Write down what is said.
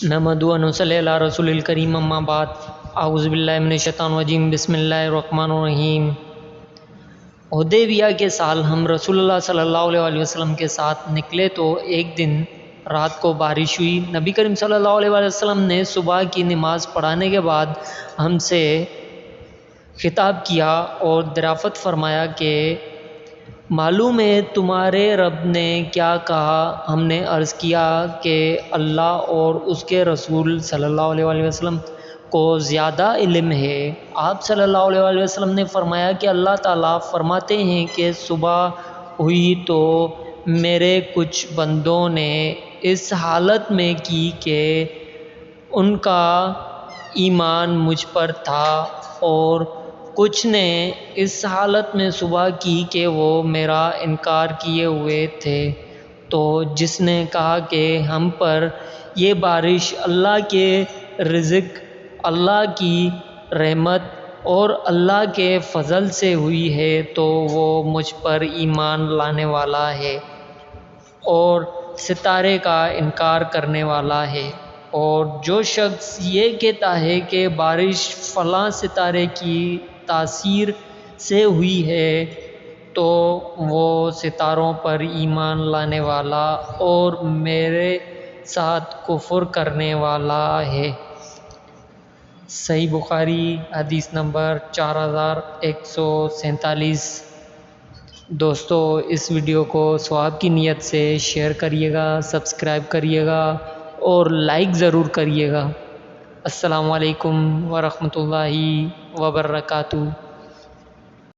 نحمدہ و نصلی علی رسول الکریم، اما بعد، اعوذ باللہ من الشیطان الرجیم، بسم اللہ الرحمن الرحیم۔ حدیبیہ کے سال ہم رسول اللہ صلی اللہ علیہ وسلم کے ساتھ نکلے تو ایک دن رات کو بارش ہوئی۔ نبی کریم صلی اللہ علیہ وسلم نے صبح کی نماز پڑھانے کے بعد ہم سے خطاب کیا اور دریافت فرمایا کہ معلوم ہے تمہارے رب نے کیا کہا؟ ہم نے عرض کیا کہ اللہ اور اس کے رسول صلی اللہ علیہ وسلم کو زیادہ علم ہے۔ آپ صلی اللہ علیہ وسلم نے فرمایا کہ اللہ تعالیٰ فرماتے ہیں کہ صبح ہوئی تو میرے کچھ بندوں نے اس حالت میں کی کہ ان کا ایمان مجھ پر تھا، اور کچھ نے اس حالت میں صبح کی کہ وہ میرا انکار کیے ہوئے تھے۔ تو جس نے کہا کہ ہم پر یہ بارش اللہ کے رزق، اللہ کی رحمت اور اللہ کے فضل سے ہوئی ہے، تو وہ مجھ پر ایمان لانے والا ہے، اور ستارے کا انکار کرنے والا ہے۔ اور جو شخص یہ کہتا ہے کہ بارش فلاں ستارے کی تاثیر سے ہوئی ہے، تو وہ ستاروں پر ایمان لانے والا اور میرے ساتھ کفر کرنے والا ہے۔ صحیح بخاری حدیث نمبر 4147۔ دوستو، اس ویڈیو کو ثواب کی نیت سے شیئر کریے گا، سبسکرائب کریے گا اور لائک ضرور کریے گا۔ السلام علیکم ورحمۃ اللہ وبرکاتہ۔